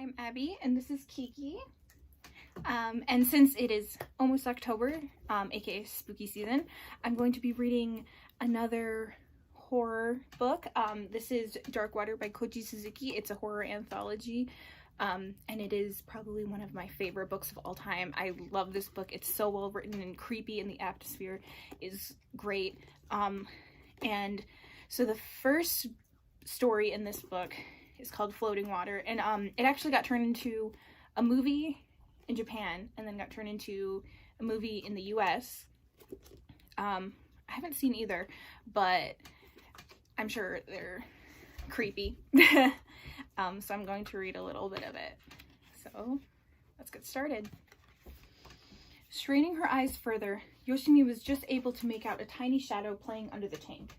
I'm Abby, and this is Kiki. And since it is almost October, aka spooky season, I'm going to be reading another horror book. This is Dark Water by Koji Suzuki. It's a horror anthology, and it is probably one of my favorite books of all time. I love this book. It's so well written and creepy, and the atmosphere is great. And so the first story in this book is called Floating Water, and it actually got turned into a movie in Japan and then got turned into a movie in the US. I haven't seen either, but I'm sure they're creepy. So I'm going to read a little bit of it. So let's get started. Straining her eyes further, Yoshimi was just able to make out a tiny shadow playing under the tank.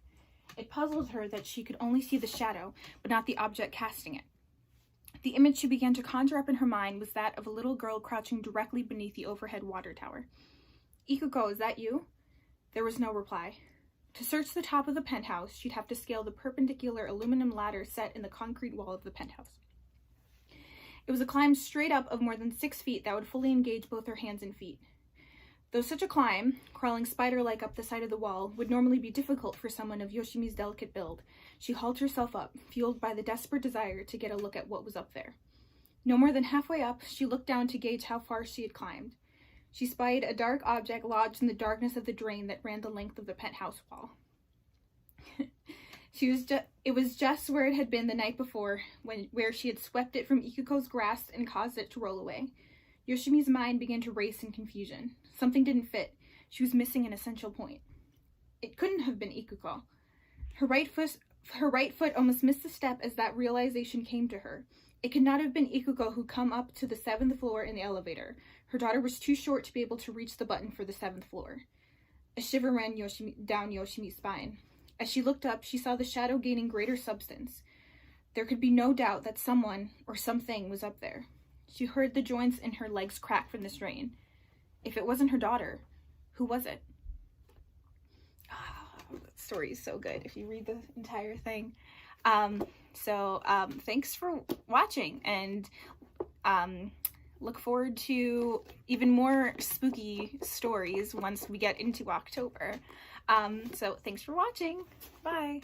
It puzzled her that she could only see the shadow, but not the object casting it. The image she began to conjure up in her mind was that of a little girl crouching directly beneath the overhead water tower. "Ikuko, is that you?" There was no reply. To search the top of the penthouse, she'd have to scale the perpendicular aluminum ladder set in the concrete wall of the penthouse. It was a climb straight up of more than 6 feet that would fully engage both her hands and feet. Though such a climb, crawling spider-like up the side of the wall, would normally be difficult for someone of Yoshimi's delicate build, she hauled herself up, fueled by the desperate desire to get a look at what was up there. No more than halfway up, she looked down to gauge how far she had climbed. She spied a dark object lodged in the darkness of the drain that ran the length of the penthouse wall. It was just where it had been the night before, where she had swept it from Ikuko's grasp and caused it to roll away. Yoshimi's mind began to race in confusion. Something didn't fit. She was missing an essential point. It couldn't have been Ikuko. Her right foot almost missed the step as that realization came to her. It could not have been Ikuko who come up to the 7th floor in the elevator. Her daughter was too short to be able to reach the button for the 7th floor. A shiver ran down Yoshimi's spine. As she looked up, she saw the shadow gaining greater substance. There could be no doubt that someone or something was up there. She heard the joints in her legs crack from the strain. If it wasn't her daughter, who was it? Oh, that story is so good if you read the entire thing. Thanks for watching, and look forward to even more spooky stories once we get into October. So thanks for watching. Bye.